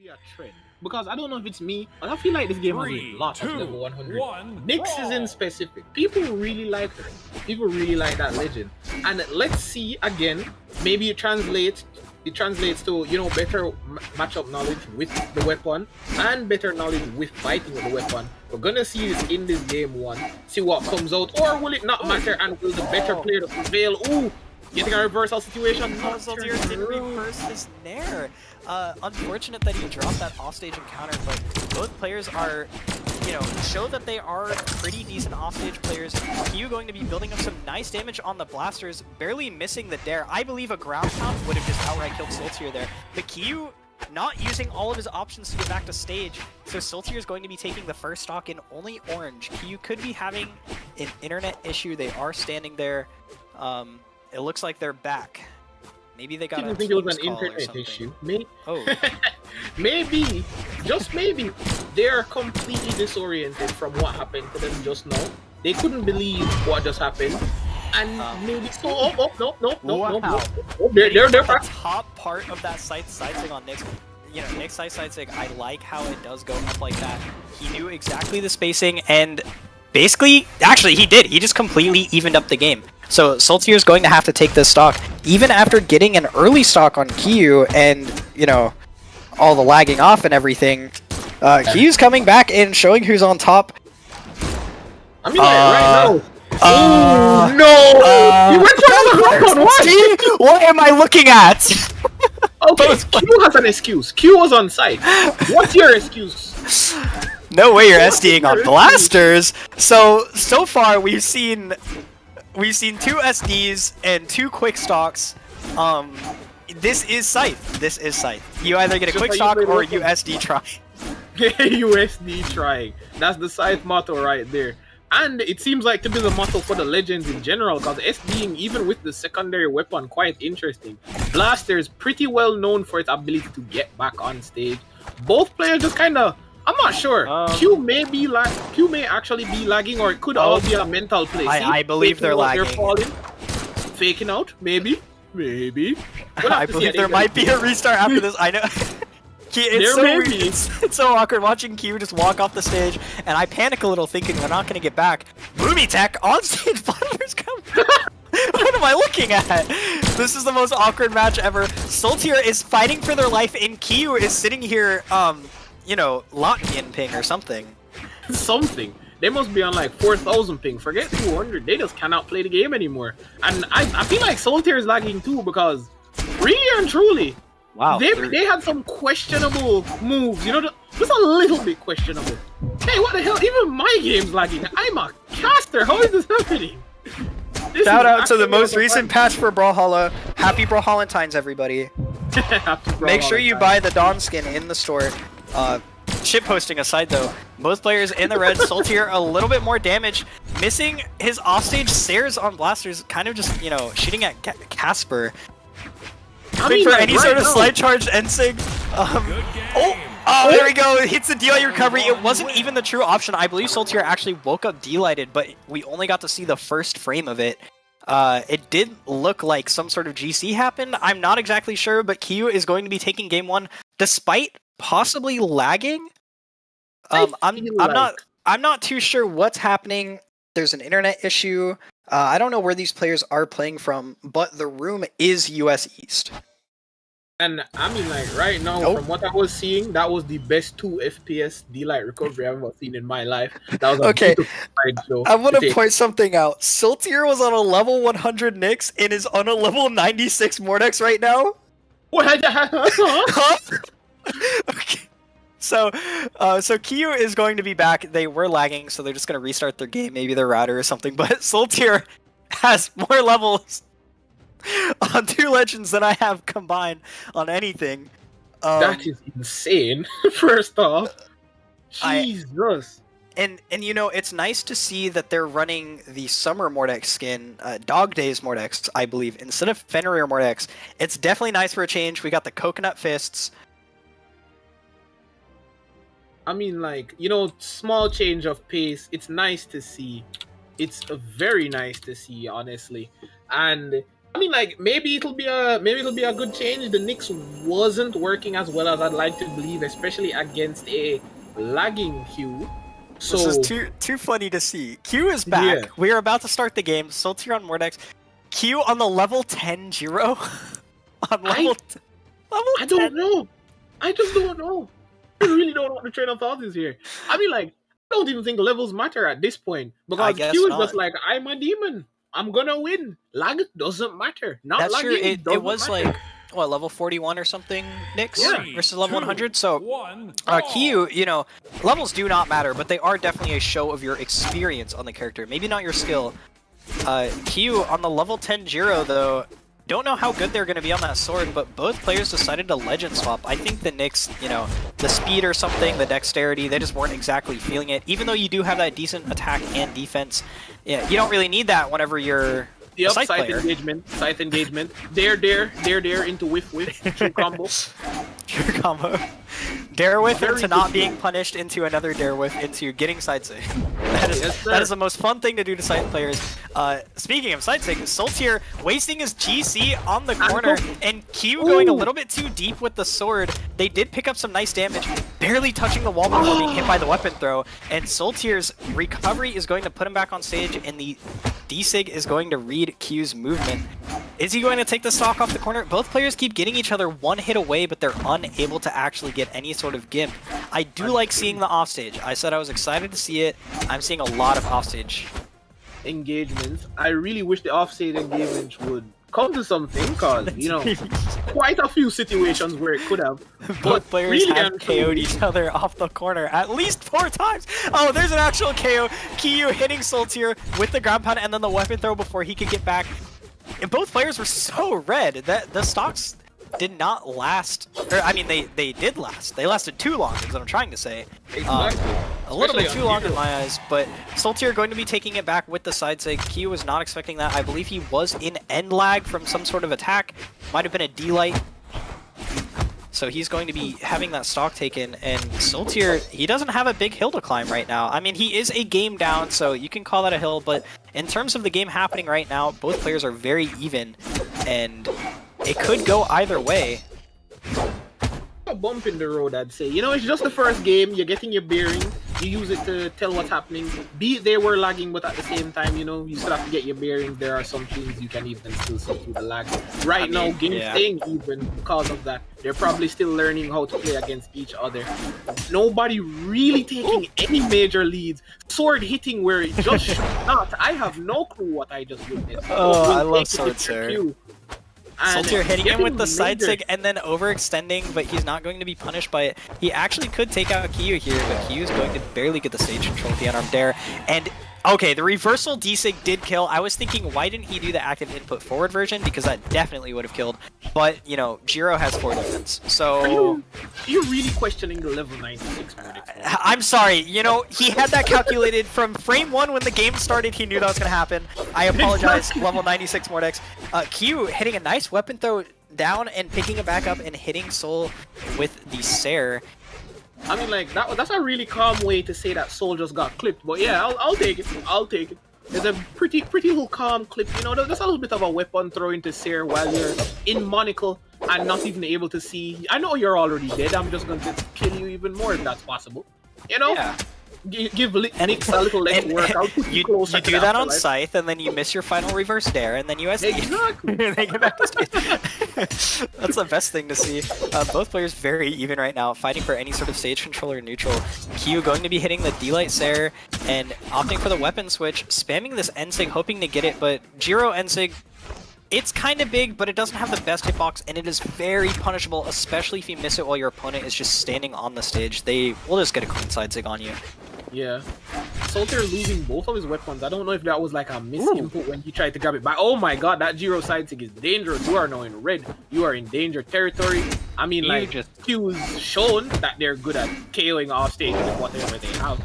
be a trend because I don't know if it's me, but I feel like this game has Three, a lot of two, level 100. 1, Nyx is in brawl. specific. People really like her. People really like that legend. And let's see again. Maybe it translates. It translates to better matchup knowledge with the weapon and better knowledge with fighting with the weapon. We're gonna see this in this game one. See what comes out, or will it not matter? And will the better player prevail? Ooh, getting a reversal situation. Soldier didn't reverse his nair. Unfortunate that he dropped that offstage encounter, but both players are, show that they are pretty decent offstage players. Kyuu going to be building up some nice damage on the blasters, barely missing the dare. I believe a ground pound would have just outright killed Sultier there. But Kyuu not using all of his options to get back to stage, so Sultier is going to be taking the first stock in only orange. Kyuu could be having an internet issue. They are standing there. It looks like they're back. Maybe they got I didn't think it was an internet issue. Maybe, just maybe, they're completely disoriented from what happened to them just now. They couldn't believe what just happened. And maybe so. No. They're the top part of that Scythe on Nyx. Nyx Scythe, I like how it does go up like that. He knew exactly the spacing, and basically, actually, he did. He just completely evened up the game. So Sultier is going to have to take this stock, even after getting an early stock on Kyuu and, all the lagging off and everything. Kyuu's coming back and showing who's on top. I mean, right now. No! You went for the what? What am I looking at? Okay, Q has an excuse. Q was on site. What's your excuse? No way you're SDing on blasters. So far we've seen two SDs and two quick stocks. This is Scythe. This is Scythe. You either get a quick stock or you SD try. USD trying. That's the Scythe motto right there. And it seems like to be the motto for the legends in general, because SDing, even with the secondary weapon, quite interesting. Blaster is pretty well known for its ability to get back on stage. Both players just kind of, I'm not sure. Q may actually be lagging, or it could all be a mental play. I believe they're lagging. They're falling, faking out, maybe. I believe there might be a restart after this. I know. It's so awkward watching Kyuu just walk off the stage, and I panic a little thinking they're not going to get back. Boomy tech on stage, Blunder's coming. What am I looking at? This is the most awkward match ever. Sultier is fighting for their life, and Kyuu is sitting here, Latvian ping or something. Something. They must be on like 4,000 ping. Forget 200. They just cannot play the game anymore. And I feel like Sultier is lagging too, because really and truly, wow, they had some questionable moves, just a little bit questionable. Hey, what the hell? Even my game's lagging. I'm a caster. How is this happening? Shout out to the most recent patch for Brawlhalla. Happy Brawlhallentine's, everybody. Make sure you buy the Dawn skin in the store. Shit posting aside though, both players in the red. Sultier a little bit more damage, missing his offstage Sares on blasters, kind of just, shooting at Casper. For any sort of slide charged Ensig. There we go. Hits the DI recovery. It wasn't even the true option. I believe Sultier actually woke up delighted, but we only got to see the first frame of it. It did look like some sort of GC happened. I'm not exactly sure, but Kyuu is going to be taking game one despite possibly lagging. I'm not too sure what's happening. There's an internet issue. I don't know where these players are playing from, but the room is US East. And I mean, like, right now, from what I was seeing, that was the best 2 FPS D-Light recovery I've ever seen in my life. That was a beautiful slideshow. I want to point something out. Sultier was on a level 100 Nyx and is on a level 96 Mordex right now. What? Okay. So Kyuu is going to be back. They were lagging, so they're just going to restart their game, maybe their router or something. But Sultier has more levels on 2 legends than I have combined on anything. That is insane. First off, Jesus. And it's nice to see that they're running the Summer Mordex skin, Dog Days Mordex, I believe, instead of Fenrir Mordex. It's definitely nice for a change. We got the Coconut Fists. I mean, like, small change of pace. It's nice to see. It's very nice to see, honestly. And I mean, like maybe it'll be a good change. The Knicks wasn't working as well as I'd like to believe, especially against a lagging Kyuu. So This is too funny to see. Kyuu is back. Yeah. We are about to start the game. Sultier on Mordex. Kyuu on the level 10 Jiro. On level I 10. don't know. I just don't know. I really don't know what the train of thought is here. I mean, like, I don't even think levels matter at this point because guess Q is not. just like, I'm a demon. I'm gonna win. Lag doesn't matter. Not That's lagging. true. It doesn't was matter. like, what, level 41 or something, Knicks Yeah. versus level 100. So, One. Kyuu, you know, levels do not matter, but they are definitely a show of your experience on the character. Maybe not your skill. Kyuu on the level 10 Jiro, though, don't know how good they're going to be on that sword, but both players decided to legend swap. I think the Knicks, you know, the speed or something, the dexterity, they just weren't exactly feeling it. Even though you do have that decent attack and defense, yeah, you don't really need that whenever you're a Yep, Scythe player. Scythe engagement. Dare into whiff, true combo. Pure combo. Dare whiff Very into not good. being punished into another dare whiff into getting side sig. Yes, sir. That is the most fun thing to do to Scythe players. Speaking of side sig, Sultier wasting his GC on the corner and Kyuu going a little bit too deep with the sword. They did pick up some nice damage, barely touching the wall before being hit by the weapon throw. And Sultier's recovery is going to put him back on stage, and the D-Sig is going to read Kyuu's movement. Is he going to take the stock off the corner? Both players keep getting each other one hit away, but they're unable to actually get any sort of gimp. I do like seeing the offstage. I said I was excited to see it. I'm seeing a lot of offstage. Engagements. I really wish the offstage engagements would come to something, because, you know, quite a few situations where it could have. Both players really have and KO'd truly- each other off the corner at least 4 times. Oh, there's an actual KO. Kyuu hitting Sultier with the ground pound and then the weapon throw before he could get back. And both players were so red that the stocks did not last. Or, I mean, they did last. They lasted too long, is what I'm trying to say. Exactly. A little bit Especially too on long in Hero. my eyes, but Sultier going to be taking it back with the side sig. Kyuu was not expecting that. I believe he was in end lag from some sort of attack. Might have been a D-Light. So he's going to be having that stock taken, and Sultier, he doesn't have a big hill to climb right now. I mean, he is a game down, so you can call that a hill, but in terms of the game happening right now, both players are very even, and it could go either way. A bump in the road, I'd say. You know, it's just the first game. You're getting your bearing. You use it to tell what's happening. Be it they were lagging, but at the same time, you know, you still have to get your bearings. There are some things you can even still see through the lag. Right now, game staying even because of that. They're probably still learning how to play against each other. Nobody really taking any major leads. Sword hitting where it just should not. I have no clue what I just witnessed. Oh, We'll I love take it sword, with sir. Kyuu. And Sultier hitting him with the getting side major- sig and then overextending, but he's not going to be punished by it. He actually could take out Kyuu here, but Kyuu is going to barely get the stage control with the unarmed dare. And okay, the reversal D-Sig did kill. I was thinking, why didn't he do the active input forward version? Because that definitely would have killed. But, you know, Jiro has 4 defense, so... You're really questioning the level 96 verdict. I'm sorry, you know, he had that calculated from frame 1 when the game started. He knew that was going to happen. I apologize, level 96 Mordex. Kyuu hitting a nice weapon throw down and picking it back up and hitting Soul with the Sair. I mean, like, that's a really calm way to say that Soul just got clipped. But yeah, I'll take it. I'll take it. It's a pretty little calm clip. You know, there's a little bit of a weapon throw into Sair while you're in Monocle and not even able to see. I know you're already dead. I'm just going to kill you even more if that's possible. You know? Yeah. Give Nix a little less work. I'll put you closer to do the that on afterlife. Scythe, and then you miss your final reverse dare, and then you SD. Exactly. They get back to stage. That's the best thing to see. Both players very even right now, fighting for any sort of stage control or neutral. Kyuu going to be hitting the D-Light Sair and opting for the weapon switch, spamming this N-Sig, hoping to get it, but Jiro N-Sig, it's kind of big, but it doesn't have the best hitbox, and it is very punishable, especially if you miss it while your opponent is just standing on the stage. They will just get a clean side sig on you. Yeah. Sultier losing both of his weapons. I don't know if that was like a misinput when he tried to grab it back. Oh my god, that Jiro side sig is dangerous. You are now in red. You are in danger territory. I mean, like, Q's shown that they're good at KOing off stage with whatever they have.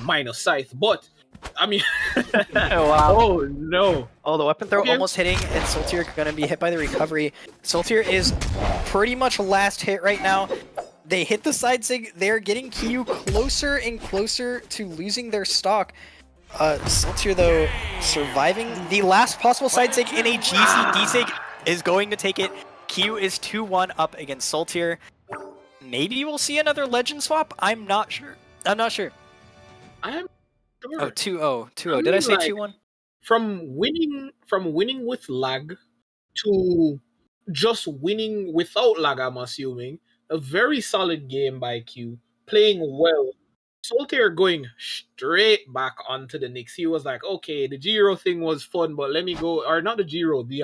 Minus Scythe. But, I mean... Oh, wow. Oh, no. Oh, the weapon throw Okay. almost hitting, and Sultier gonna be hit by the recovery. Sultier is pretty much last hit right now. They hit the side sig. They're getting Kyuu closer and closer to losing their stock. Sultier, though, surviving the last possible side sig in a GCD sig is going to take it. Kyuu is 2-1 up against Sultier. Maybe we'll see another legend swap? I'm not sure. I'm not sure. I'm sure. Oh, 2-0. 2-0. Did I say 2-1? From winning with lag to just winning without lag, I'm assuming. A very solid game by Kyuu. Playing well. Soltaire going straight back onto the Knicks. He was like, okay, the Giro thing was fun, but let me go, or not the Giro, the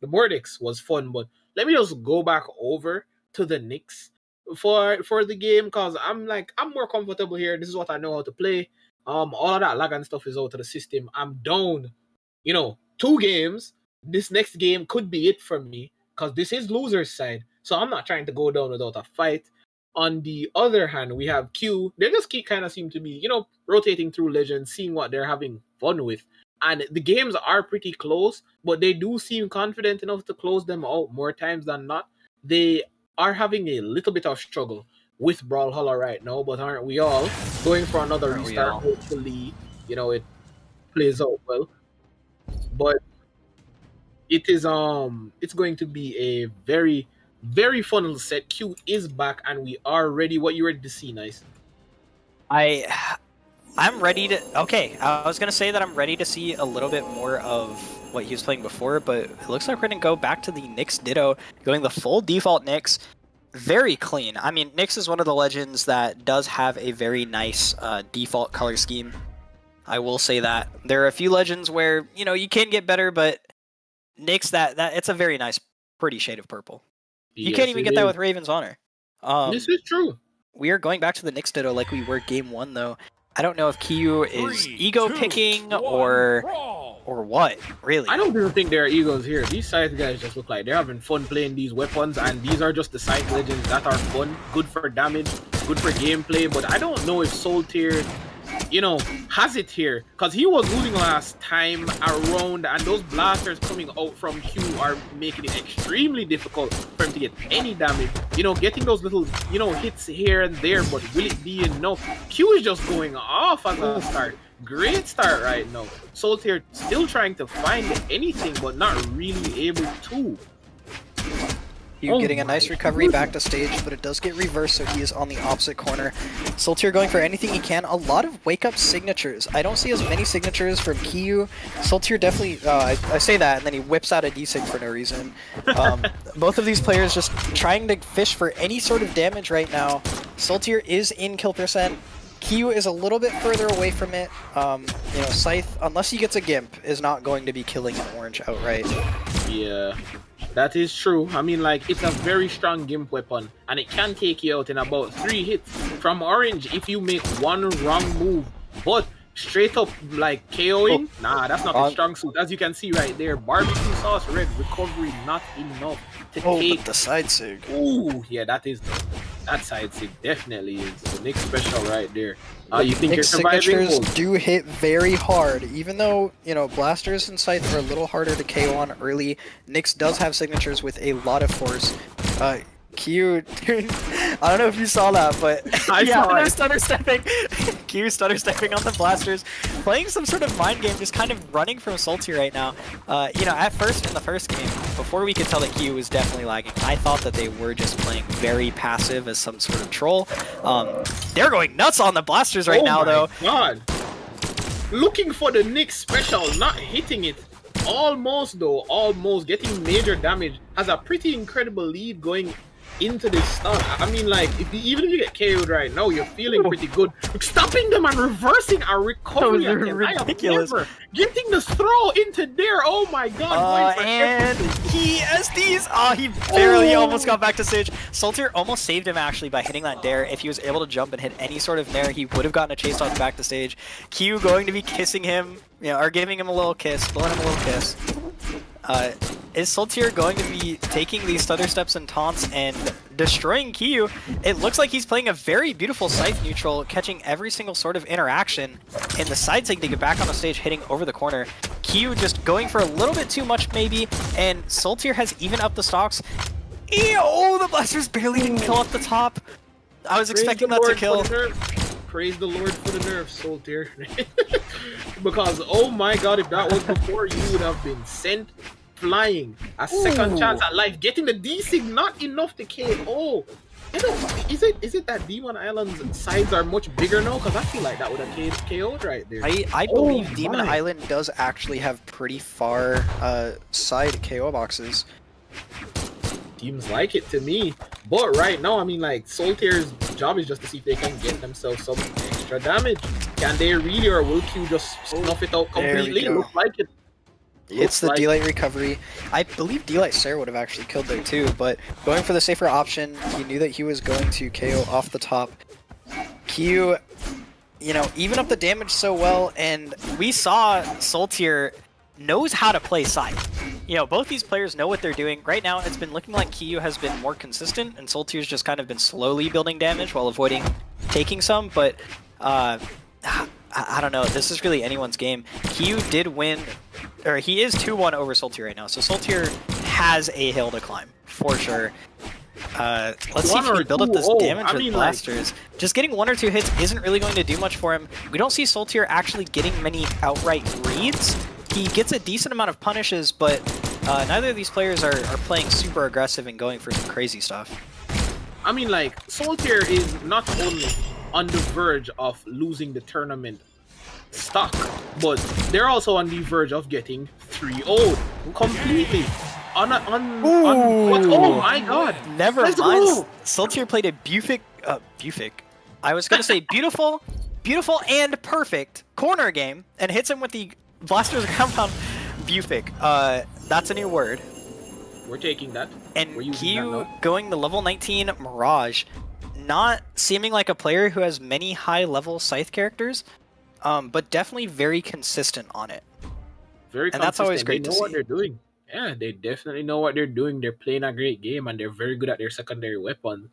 Mordix was fun, but let me just go back over to the Knicks for the game, because I'm more comfortable here. This is what I know how to play. All of that lag and stuff is out of the system. I'm down, 2 games. This next game could be it for me, because this is loser's side. So I'm not trying to go down without a fight. On the other hand, we have Kyuu. They just seem to be, rotating through Legends, seeing what they're having fun with. And the games are pretty close, but they do seem confident enough to close them out more times than not. They are having a little bit of struggle with Brawlhalla right now, but aren't we all? Going for another restart, hopefully, it plays out well. But it is it's going to be a very, very fun set. Kyuu is back and we are ready. What you ready to see, Nice? I'm ready to... Okay, I was going to say that I'm ready to see a little bit more of what he was playing before, but it looks like we're going to go back to the Nyx Ditto, going the full default Nyx. Very clean. I mean, Nyx is one of the legends that does have a very nice default color scheme. I will say that. There are a few legends where, you can get better, but Nyx, that it's a very nice, pretty shade of purple. You can't even get that with Raven's Honor. This is true. We are going back to the Nyx Ditto like we were game 1, though. I don't know if Kyuu is ego picking or what, really. I don't even think there are egos here. These Scythe guys just look like they're having fun playing these weapons, and these are just the Scythe legends that are fun, good for damage, good for gameplay, but I don't know if Soul Tier, has it here, because he was losing last time around, and those blasters coming out from Kyuu are making it extremely difficult for him to get any damage. Getting those little, hits here and there, but will it be enough? Kyuu is just going off as a start. Great start right now. Soltaire still trying to find anything, but not really able to. Kyuu getting a nice recovery back to stage, but it does get reversed, so he is on the opposite corner. Soltaire going for anything he can. A lot of wake-up signatures. I don't see as many signatures from Kyuu. Soltaire definitely, I say that, and then he whips out a D-Sig for no reason. Both of these players just trying to fish for any sort of damage right now. Soltaire is in kill percent. Kyuu is a little bit further away from it. Scythe, unless he gets a Gimp, is not going to be killing an orange outright. Yeah. That is true. I mean, it's a very strong Gimp weapon, and it can take you out in about 3 hits from Orange if you make one wrong move. But straight up, KOing, nah, that's not a strong suit. As you can see right there, barbecue sauce red recovery not enough to take the side sig. Ooh, yeah, that side sig definitely is the next special right there. You think your signatures do hit very hard, even though blasters and Scythe are a little harder to KO on early. Nyx does have signatures with a lot of force. Kyuu, I don't know if you saw that, but they're stutter stepping. Kyuu stutter stepping on the blasters, playing some sort of mind game, just kind of running from Sultier right now. At first in the first game, before we could tell that Kyuu was definitely lagging, I thought that they were just playing very passive as some sort of troll. They're going nuts on the blasters right now, though. God, looking for the Nyx special, not hitting it. Almost getting major damage. Has a pretty incredible lead going into this start. I mean, even if you get KO'd right now, you're feeling pretty good. Stopping them and reversing a recovery. That was ridiculous. Getting the throw into there. Oh my god. And he SDs. He barely almost got back to stage. Soltaire almost saved him actually by hitting that dare. If he was able to jump and hit any sort of nair, he would have gotten a chase off back to stage. Kyuu going to be kissing him, or giving him a little kiss, blowing him a little kiss. Is Soltaire going to be taking these stutter steps and taunts and destroying Kyuu? It looks like he's playing a very beautiful Scythe neutral, catching every single sort of interaction in the side sig to get back on the stage, hitting over the corner. Kyuu just going for a little bit too much maybe, and Soltaire has even up the stocks. Oh, the blasters barely didn't kill up the top. I was expecting that to kill. Praise the Lord for the nerfs, Soltaire. because oh my god, if that was before, you would have been sent flying. A second chance at life. Getting the D-Sig not enough to KO. Is it that Demon Island's sides are much bigger now? Because I feel like that would have KO'd right there. I believe Demon Island does actually have pretty far side KO boxes. Seems like it to me. But right now, I mean, like, Soltier's job is just to see if they can get themselves some extra damage. Can they really, or will Q just snuff it out completely? It looks like it. It's the D-Light recovery. I believe D-Light Sarah would have actually killed there too, but going for the safer option, he knew that he was going to KO off the top. Kyuu, you know, even up the damage so well, and we saw Soltier knows how to play Scythe. You know, both these players know what they're doing. Right now, it's been looking like Kyuu has been more consistent, and Soltier's just kind of been slowly building damage while avoiding taking some, but I don't know, this is really anyone's game. Kyuu did win, or he is 2-1 over Soltier right now, so Soltier has a hill to climb, for sure. Let's see if he can build up this damage with blasters. Just getting 1 or 2 hits isn't really going to do much for him. We don't see Soltier actually getting many outright reads. He gets a decent amount of punishes, but neither of these players are playing super aggressive and going for some crazy stuff. I mean, like, Soltier is not only on the verge of losing the tournament stock, but they're also on the verge of getting 3-0'd completely. Oh my god! Never mind. Soltier played a Bufic. I was gonna say beautiful and perfect corner game, and hits him with the Blaster's compound Bufic. That's a new word. We're taking that. And Kyuu going the level 19 Mirage, not seeming like a player who has many high-level Scythe characters, but definitely very consistent on it. Very consistent. And that's always great to see. They know what they're doing. Yeah, they definitely know what they're doing. They're playing a great game, and they're very good at their secondary weapon.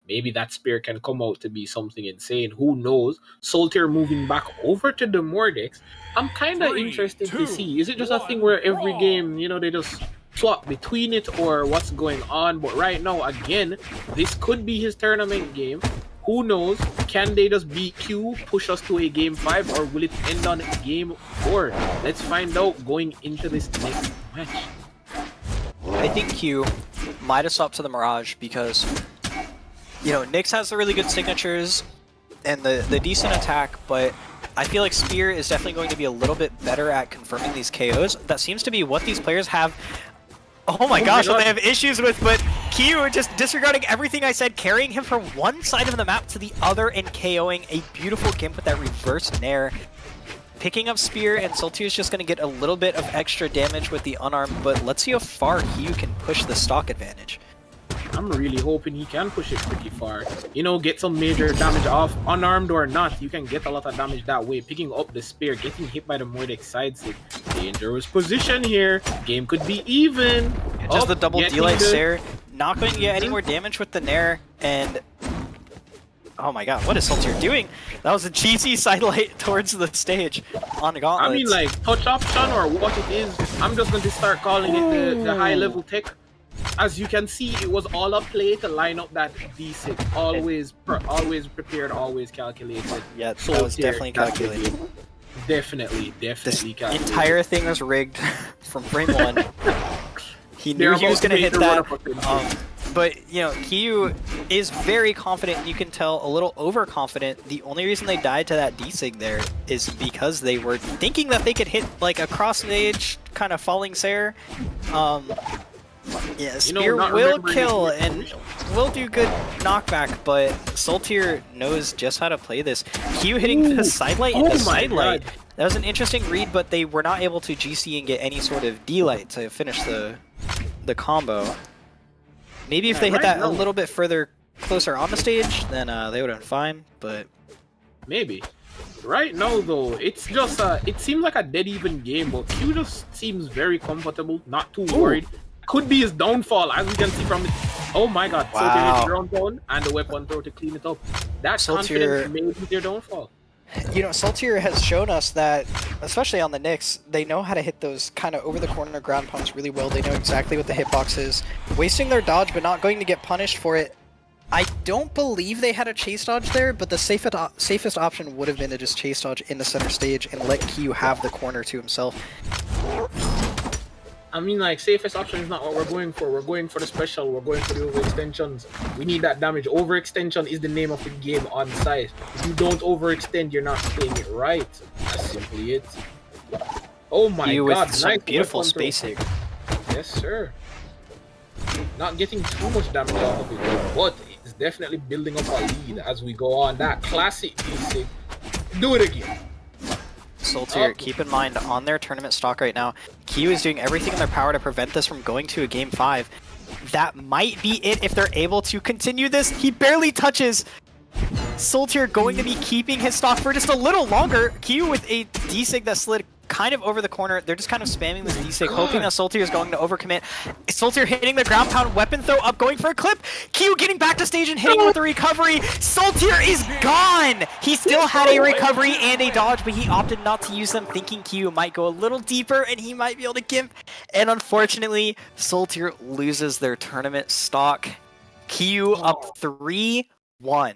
Maybe that spear can come out to be something insane. Who knows? Soltier moving back over to the Mordex. I'm kind of interested to see. Is it just a thing where every game, you know, they just swap between it, or what's going on? But right now, again, this could be his tournament game. Who knows? Can they just beat Q, push us to a game 5, or will it end on game 4? Let's find out going into this next match. I think Kyuu might have swapped to the Mirage because, you know, Nyx has the really good signatures and the decent attack, but I feel like Spear is definitely going to be a little bit better at confirming these KOs. That seems to be what these players have. Oh my gosh, what they have issues with, but Kyuu just disregarding everything I said, carrying him from one side of the map to the other and KOing a beautiful Gimp with that reverse Nair. Picking up Spear, and Soltier is just going to get a little bit of extra damage with the unarmed, but let's see how far Kyuu can push the stock advantage. I'm really hoping he can push it pretty far. You know, get some major damage off, unarmed or not. You can get a lot of damage that way. Picking up the spear, getting hit by the Mordex side stick. Dangerous position here. Game could be even. Just the double D-Light Stare. Not going to get any more damage with the Nair, and oh my god, what is Soltier doing? That was a cheesy sidelight towards the stage on the gauntlets. I mean, like, touch option or what it is, I'm just going to start calling it the high-level tech. As you can see, it was all a play to line up that D6. Always prepared, always calculated. Yeah, that was definitely calculated. Definitely calculated. The entire thing was rigged from frame 1. He knew he was going to hit that. But, you know, Kyuu is very confident, and you can tell a little overconfident. The only reason they died to that D-Sig there is because they were thinking that they could hit, like, a cross-stage kind of falling Sair. Yeah, Spear will kill and will do good knockback, but Soltier knows just how to play this. Kyuu hitting the sidelight and the sidelight. That was an interesting read, but they were not able to GC and get any sort of D-Light to finish the combo. Maybe if they hit that a little bit further closer on the stage, then they would have been fine, but maybe. Right now, though, it's just it seems like a dead even game, but Kyuu just seems very comfortable, not too worried. Could be his downfall, as we can see from it. Oh my god, wow. So they hit ground down and the weapon throw to clean it up. That confidence may be their downfall. You know, Soltier has shown us that, especially on the Nyx, they know how to hit those kind of over-the-corner ground pounds really well. They know exactly what the hitbox is. Wasting their dodge, but not going to get punished for it. I don't believe they had a chase dodge there, but the safest option would have been to just chase dodge in the center stage and let Kyuu have the corner to himself. I mean, like, safest option is not what we're going for. We're going for the special. We're going for the overextensions. We need that damage. Overextension is the name of the game on Scythe. If you don't overextend, you're not playing it right. That's simply it. Oh my Kyuu god, with some nice beautiful weapon throw. spacing. Yes, sir. Not getting too much damage out of it, but it's definitely building up a lead as we go on. That classic basic. Do it again. Soltier, keep in mind, on their tournament stock right now, Kyuu is doing everything in their power to prevent this from going to a Game 5. That might be it if they're able to continue this. He barely touches. Soltier going to be keeping his stock for just a little longer. Kyuu with a D-Sig that slid kind of over the corner. They're just kind of spamming this D-Sig, hoping that Soltier is going to overcommit. Soltier hitting the ground pound, weapon throw up, going for a clip. Kyuu getting back to stage and hitting with the recovery. Soltier is gone! He still had a recovery and a dodge, but he opted not to use them, thinking Kyuu might go a little deeper and he might be able to gimp. And unfortunately, Soltier loses their tournament stock. Kyuu up 3-1.